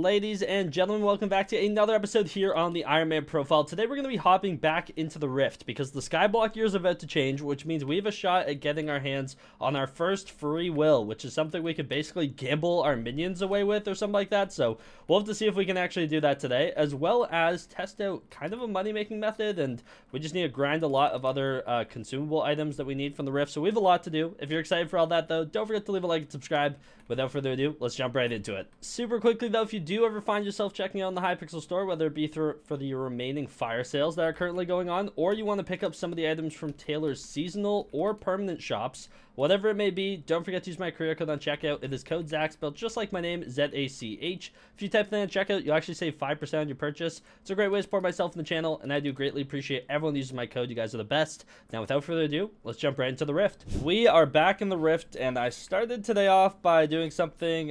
Ladies and gentlemen, welcome back to another episode here on the Ironman profile. Today we're going to be hopping back into the Rift because the Skyblock year is about to change, which means we have a shot at getting our hands on our first free will, which is something we could basically gamble our minions away with or something like that. So we'll have to see if we can actually do that today, as well as test out kind of a money-making method, and we just need to grind a lot of other consumable items that we need from the Rift. So we have a lot to do. If you're excited for all that, though, don't forget to leave a like and subscribe. Without further ado, let's jump right into it. Super quickly, though, if you do ever find yourself checking out the Hypixel store, whether it be for the remaining fire sales that are currently going on, or you want to pick up some of the items from Taylor's seasonal or permanent shops, whatever it may be, don't forget to use my career code on checkout. It is code Zach, spelled just like my name, Z-A-C-H. If you type that in checkout, you'll actually save 5% on your purchase. It's a great way to support myself and the channel, and I do greatly appreciate everyone using my code. You guys are the best. Now, without further ado, let's jump right into the Rift. We are back in the Rift, and I started today off by doing something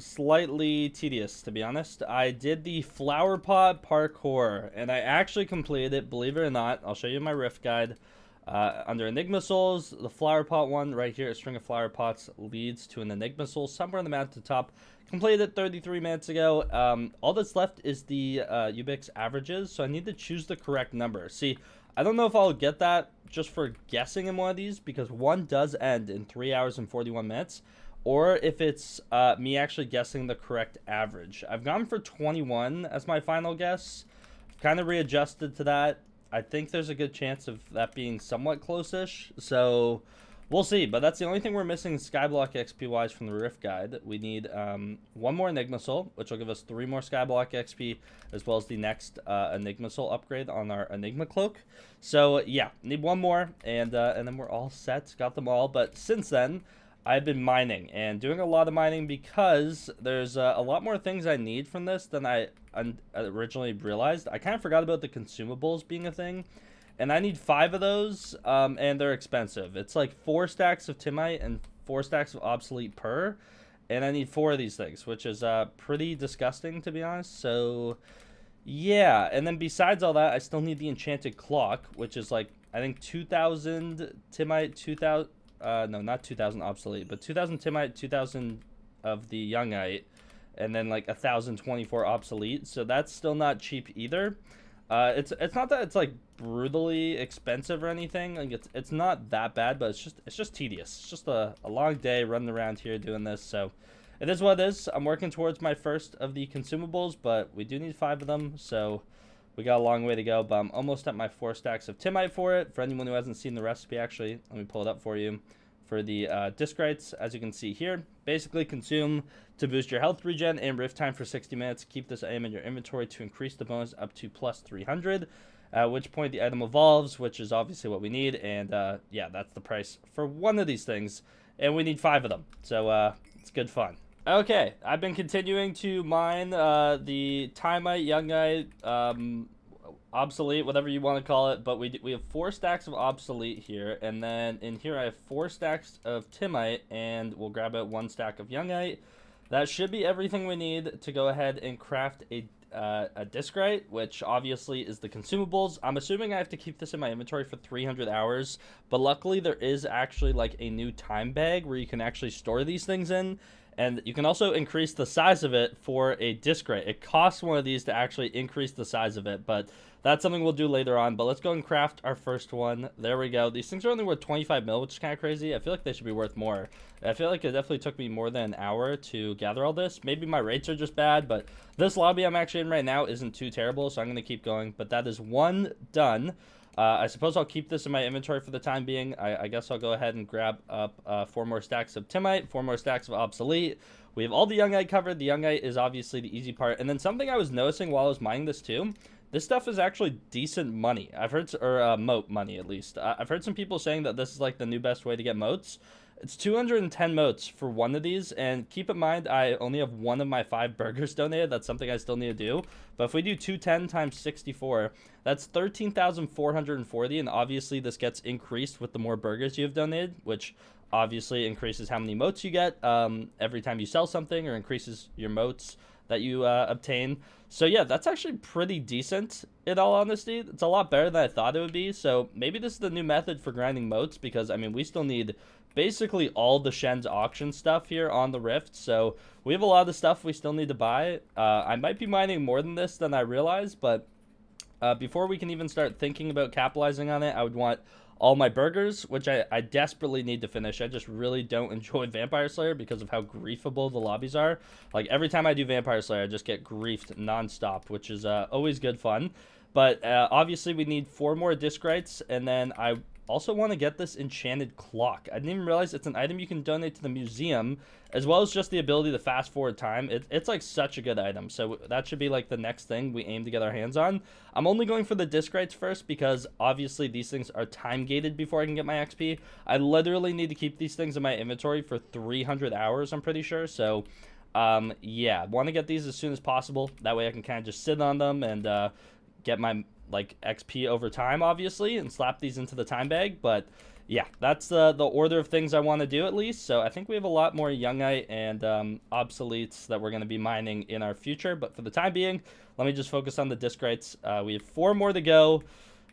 slightly tedious, to be honest. I did the flower pot parkour, and I actually completed it, believe it or not. I'll show you my Rift guide. Under Enigma Souls, the flower pot one right here, a string of flower pots leads to an Enigma Soul somewhere on the map at the top. Completed it 33 minutes ago. All that's left is the Ubik's averages, so I need to choose the correct number. See, I don't know if I'll get that just for guessing in one of these, because one does end in 3 hours and 41 minutes, or if it's me actually guessing the correct average. I've gone for 21 as my final guess. Kind of readjusted to that. I think there's a good chance of that being somewhat close-ish, so we'll see. But that's the only thing we're missing Skyblock XP-wise from the Rift Guide. We need one more Enigma Soul, which will give us 3 more Skyblock XP, as well as the next Enigma Soul upgrade on our Enigma Cloak. So, yeah, need one more, and then we're all set. Got them all, but since then, I've been mining, and doing a lot of mining because there's a lot more things I need from this than I originally realized. I kind of forgot about the consumables being a thing, and I need 5 of those, and they're expensive. It's like 4 stacks of Timite and 4 stacks of obsolete per, and I need 4 of these things, which is pretty disgusting, to be honest. So yeah, and then besides all that, I still need the enchanted clock, which is like, I think 2,000 Timite, 2,000... no, not 2,000 obsolete, but 2,000 Timite, 2,000 of the Youngite, and then like 1,024 obsolete. So that's still not cheap either. It's not that it's like brutally expensive or anything. Like it's not that bad, but it's just tedious. It's just a long day running around here doing this. So it is what it is. I'm working towards my first of the consumables, but we do need 5 of them. So we got a long way to go, but I'm almost at my 4 stacks of Timite for it. For anyone who hasn't seen the recipe, actually, let me pull it up for you. For the discrites, as you can see here, basically consume to boost your health regen and rift time for 60 minutes. Keep this item in your inventory to increase the bonus up to plus 300, at which point the item evolves, which is obviously what we need. And yeah, that's the price for one of these things, and we need 5 of them. So it's good fun. Okay, I've been continuing to mine the Timite, Youngite, obsolete, whatever you want to call it, but we have 4 stacks of obsolete here, and then in here I have 4 stacks of Timite, and we'll grab out 1 stack of Youngite. That should be everything we need to go ahead and craft a discrite, which obviously is the consumables. I'm assuming I have to keep this in my inventory for 300 hours, but luckily there is actually like a new time bag where you can actually store these things in. And you can also increase the size of it for a discrite. It costs one of these to actually increase the size of it, but that's something we'll do later on. But let's go and craft our first one. There we go. These things are only worth 25 mil, which is kind of crazy. I feel like they should be worth more. I feel like it definitely took me more than an hour to gather all this. Maybe my rates are just bad, but this lobby I'm actually in right now isn't too terrible, so I'm going to keep going. But that is 1 done. I suppose I'll keep this in my inventory for the time being. I guess I'll go ahead and grab up 4 more stacks of Timite, 4 more stacks of obsolete. We have all the Youngite covered. The Youngite is obviously the easy part. And then something I was noticing while I was mining this too, this stuff is actually decent money. I've heard, or moat money at least. I've heard some people saying that this is like the new best way to get moats. It's 210 moats for one of these, and keep in mind I only have 1 of my 5 burgers donated. That's something I still need to do. But if we do 210 times 64, that's 13,440, and obviously this gets increased with the more burgers you have donated, which obviously increases how many moats you get every time you sell something, or increases your moats that you obtain. So yeah, that's actually pretty decent in all honesty. It's a lot better than I thought it would be. So maybe this is the new method for grinding moats, because I mean we still need basically all the Shen's auction stuff here on the Rift, so we have a lot of stuff we still need to buy. I might be mining more than this than I realize, but before we can even start thinking about capitalizing on it, I would want all my burgers, which I desperately need to finish. I just really don't enjoy Vampire Slayer because of how griefable the lobbies are. Like, every time I do Vampire Slayer, I just get griefed nonstop, which is always good fun. But obviously, we need 4 more discrites, and then I also want to get this enchanted clock. I didn't even realize it's an item you can donate to the museum, as well as just the ability to fast forward time. It's like such a good item, so that should be like the next thing we aim to get our hands on. I'm only going for the discrites first because obviously these things are time gated before I can get my XP. I literally need to keep these things in my inventory for 300 hours, I'm pretty sure. So yeah, want to get these as soon as possible. That way I can kind of just sit on them and get my like XP over time, obviously, and slap these into the time bag. But yeah, that's the order of things I want to do, at least. So I think we have a lot more Youngite and obsoletes that we're going to be mining in our future, but for the time being, let me just focus on the discrites. We have 4 more to go.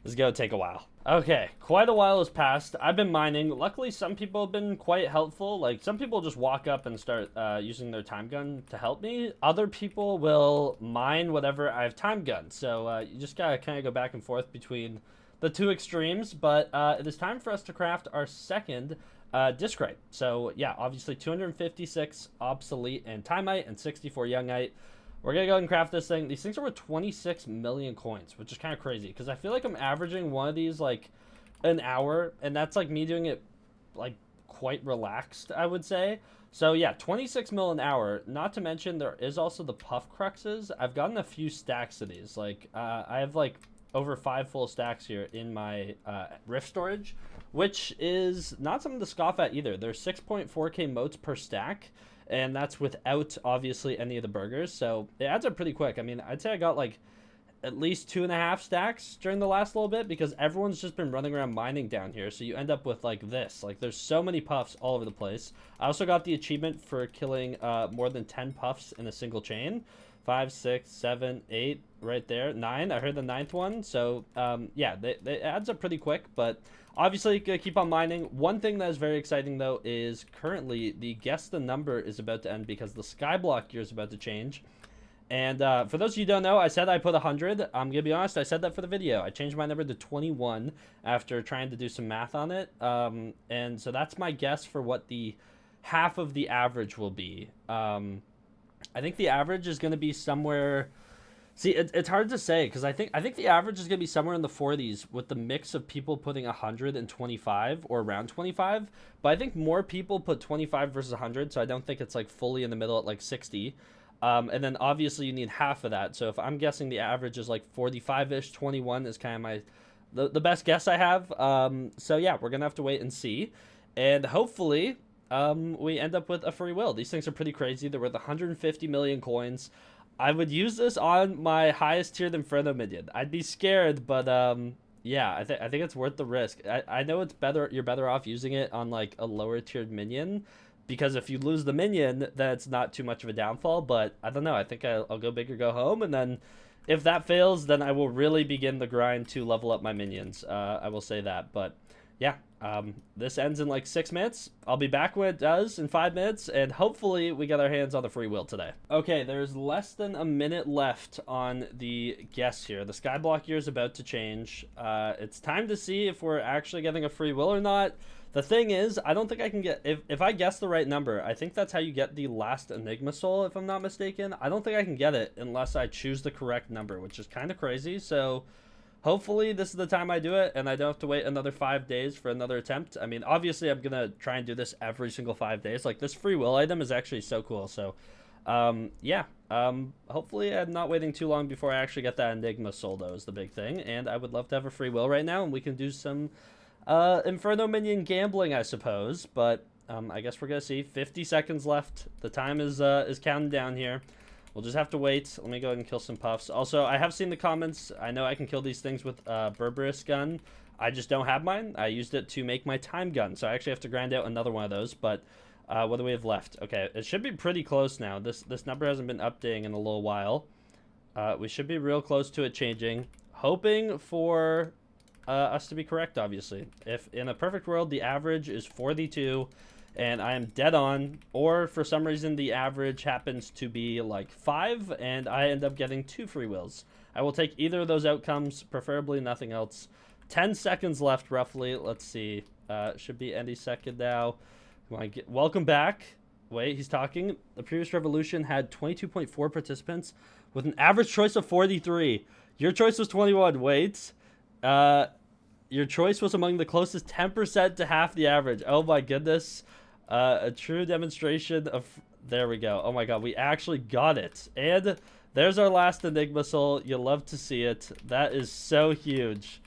This is going to take a while. Okay, quite a while has passed. I've been mining. Luckily, some people have been quite helpful. Like, some people just walk up and start using their time gun to help me. Other people will mine whatever I have time gun. So you just gotta kind of go back and forth between the 2 extremes. But it is time for us to craft our second discrite. So yeah, obviously 256 obsolete and timite and 64 youngite. We're going to go ahead and craft this thing. These things are worth 26 million coins, which is kind of crazy because I feel like I'm averaging one of these like an hour, and that's like me doing it like quite relaxed, I would say. So yeah, 26 mil an hour. Not to mention there is also the puff cruxes. I've gotten a few stacks of these. Like I have like over 5 full stacks here in my rift storage, which is not something to scoff at either. There's 6.4k motes per stack. And that's without, obviously, any of the burgers. So it adds up pretty quick. I mean, I'd say I got, like, at least 2.5 stacks during the last little bit because everyone's just been running around mining down here. So you end up with, like, this. Like, there's so many puffs all over the place. I also got the achievement for killing more than 10 puffs in a single chain. 5, 6, 7, 8, right there. 9. I heard the 9th one. So, yeah, it adds up pretty quick, but obviously, gonna keep on mining. One thing that is very exciting, though, is currently the guess the number is about to end because the Skyblock year is about to change. And for those of you who don't know, I said I put 100. I'm gonna be honest, I said that for the video. I changed my number to 21 after trying to do some math on it. And so that's my guess for what the half of the average will be. I think the average is going to be somewhere. See, it's hard to say because I think the average is going to be somewhere in the 40s with the mix of people putting 125 or around 25. But I think more people put 25 versus 100, so I don't think it's like fully in the middle at like 60. And then obviously you need half of that. So if I'm guessing the average is like 45-ish, 21 is kind of the best guess I have. So yeah, we're gonna have to wait and see, and hopefully we end up with a free will. These things are pretty crazy. They're worth 150 million coins. I would use this on my highest tiered Inferno Minion. I'd be scared, but yeah, I think it's worth the risk. I know it's better. You're better off using it on like a lower tiered minion, because if you lose the minion, then it's not too much of a downfall. But I don't know. I think I'll go big or go home, and then if that fails, then I will really begin the grind to level up my minions. I will say that, but yeah. This ends in like 6 minutes. I'll be back when it does in 5 minutes, and hopefully we get our hands on the free will today. Okay, there's less than a minute left on the guess here. The Skyblock year is about to change. It's time to see if we're actually getting a free will or not. The thing is, I don't think I can get, if I guess the right number, I think that's how you get the last Enigma Soul, if I'm not mistaken. I don't think I can get it unless I choose the correct number, which is kind of crazy. So hopefully this is the time I do it, and I don't have to wait another 5 days for another attempt. I mean, obviously I'm going to try and do this every single 5 days. Like, this free will item is actually so cool. So, yeah. Hopefully I'm not waiting too long before I actually get that Enigma Soul, though, is the big thing. And I would love to have a free will right now, and we can do some Inferno Minion gambling, I suppose. But I guess we're going to see. 50 seconds left. The time is counting down here. We'll just have to wait. Let me go ahead and kill some puffs. Also, I have seen the comments. I know I can kill these things with Berberis gun. I just don't have mine. I used it to make my time gun, so I actually have to grind out another one of those. But what do we have left? Okay, it should be pretty close now. This number hasn't been updating in a little while. We should be real close to it changing. Hoping for us to be correct, obviously. If in a perfect world, the average is 42, and I am dead on, or for some reason the average happens to be like 5, and I end up getting 2 free wills. I will take either of those outcomes, preferably nothing else. 10 seconds left, roughly. Let's see. Should be any second now. Welcome back. Wait, he's talking. The previous revolution had 22.4 participants with an average choice of 43. Your choice was 21. Wait. Your choice was among the closest 10% to half the average. Oh my goodness. A true demonstration of... There we go. Oh my god, we actually got it. And there's our last Enigma Soul. You'll love to see it. That is so huge.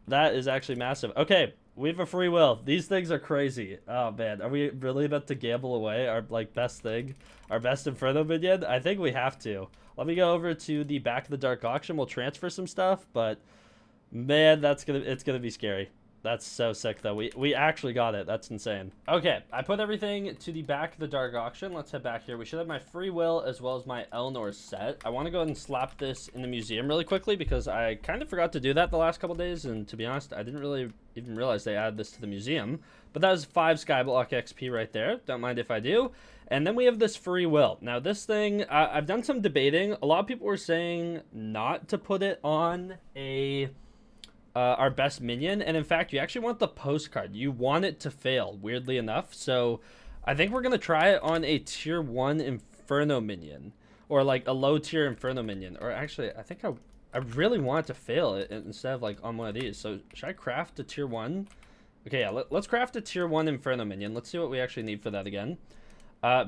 That is actually massive. Okay, we have a free will. These things are crazy. Oh man, are we really about to gamble away our like best thing? Our best Inferno minion? I think we have to. Let me go over to the back of the dark auction. We'll transfer some stuff, but man, it's gonna be scary. That's so sick though. We actually got it. That's insane. Okay, I put everything to the back of the dark auction. Let's head back here. We should have my free will as well as my Eleanor set. I want to go ahead and slap this in the museum really quickly because I kind of forgot to do that the last couple days, and to be honest, I didn't really even realize they added this to the museum. But that was 5 Skyblock XP right there. Don't mind if I do. And then we have this free will. Now this thing, I've done some debating. A lot of people were saying not to put it on our best minion, and in fact you actually want the postcard. You want it to fail, weirdly enough. So I think we're gonna try it on a tier 1 Inferno minion, or like a low tier Inferno minion, or actually I think I really want it to fail it instead of like on one of these. So should I craft a tier 1? Okay, yeah, let's craft a tier 1 Inferno minion. Let's see what we actually need for that again,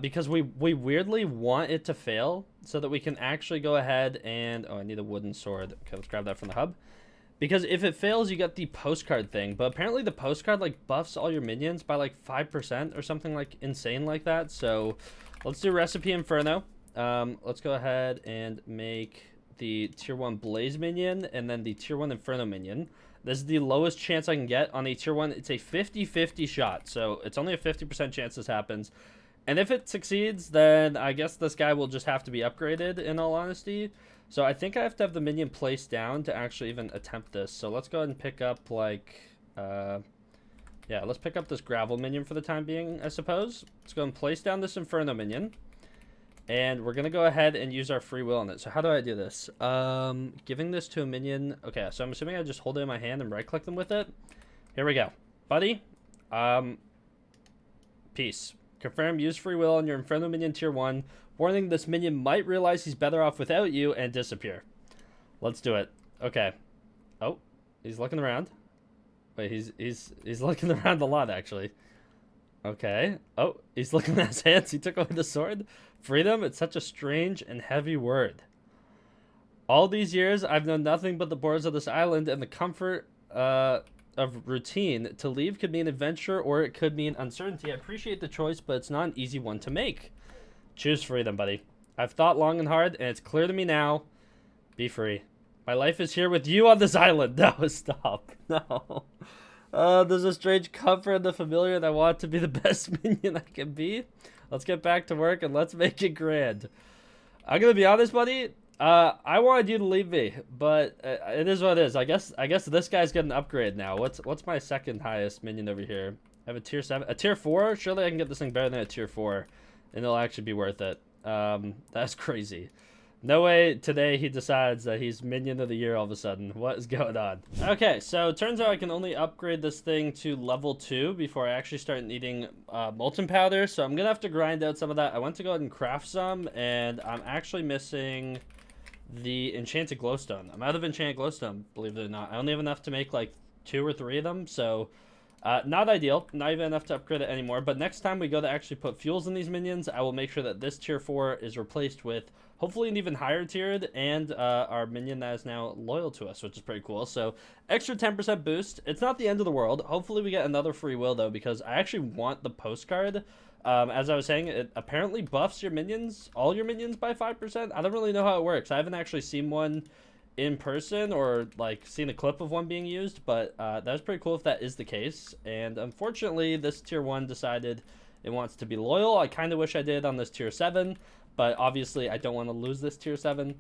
because we weirdly want it to fail so that we can actually go ahead and... Oh, I need a wooden sword. Okay, let's grab that from the hub. Because if it fails, you get the postcard thing. But apparently the postcard, like, buffs all your minions by, like, 5% or something, like, insane like that. So let's do Recipe Inferno. Let's go ahead and make the tier 1 Blaze minion and then the tier 1 Inferno minion. This is the lowest chance I can get on a tier 1. It's a 50-50 shot. So it's only a 50% chance this happens. And if it succeeds, then I guess this guy will just have to be upgraded, in all honesty. So I think I have to have the minion placed down to actually even attempt this. So let's go ahead and pick up, like, yeah, let's pick up this gravel minion for the time being, I suppose. Let's go and place down this Inferno minion. And we're going to go ahead and use our free will on it. So how do I do this? Giving this to a minion. Okay, so I'm assuming I just hold it in my hand and right-click them with it. Here we go. Buddy, peace. Confirm, use free will on your Inferno minion tier 1. Warning, this minion might realize he's better off without you and disappear. Let's do it. Okay. Oh, he's looking around. Wait, he's looking around a lot, actually. Okay. Oh, he's looking at his hands. He took away the sword. Freedom, it's such a strange and heavy word. All these years, I've known nothing but the borders of this island and the comfort of routine. To leave could mean adventure or it could mean uncertainty. I appreciate the choice, but it's not an easy one to make. Choose freedom, buddy. I've thought long and hard, and it's clear to me now. Be free. My life is here with you on this island. No, stop. No. There's a strange comfort in the familiar, and I want to be the best minion I can be. Let's get back to work, and let's make it grand. I'm going to be honest, buddy. I wanted you to leave me, but it is what it is. I guess this guy's getting an upgrade now. What's my second highest minion over here? I have a tier 7. A tier 4? Surely I can get this thing better than a tier 4. And it'll actually be worth it. That's crazy. No way today he decides that he's Minion of the Year all of a sudden. What is going on? Okay, so it turns out I can only upgrade this thing to level 2 before I actually start needing molten powder. So I'm going to have to grind out some of that. I went to go ahead and craft some, and I'm actually missing the enchanted glowstone. I'm out of enchanted glowstone, believe it or not. I only have enough to make like 2 or 3 of them, so... not ideal, not even enough to upgrade it anymore, but next time we go to actually put fuels in these minions, I will make sure that this tier 4 is replaced with hopefully an even higher tiered and our minion that is now loyal to us, which is pretty cool. So extra 10% boost. It's not the end of the world. Hopefully we get another free will though, because I actually want the postcard. As I was saying, it apparently buffs your minions, all your minions by 5%. I don't really know how it works. I haven't actually seen one in person or like seen a clip of one being used, but that's pretty cool if that is the case. And unfortunately this tier 1 decided it wants to be loyal. I kind of wish I did on this tier 7, but obviously I don't want to lose this tier 7.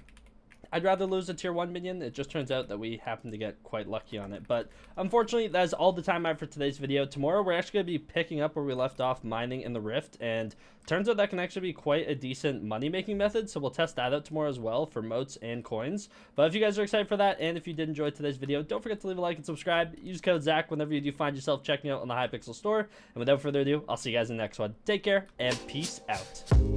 I'd rather lose a tier 1 minion. It just turns out that we happen to get quite lucky on it. But unfortunately, that is all the time I have for today's video. Tomorrow, we're actually going to be picking up where we left off mining in the Rift. And turns out that can actually be quite a decent money-making method. So we'll test that out tomorrow as well for motes and coins. But if you guys are excited for that, and if you did enjoy today's video, don't forget to leave a like and subscribe. Use code Zach whenever you do find yourself checking out on the Hypixel store. And without further ado, I'll see you guys in the next one. Take care, and peace out.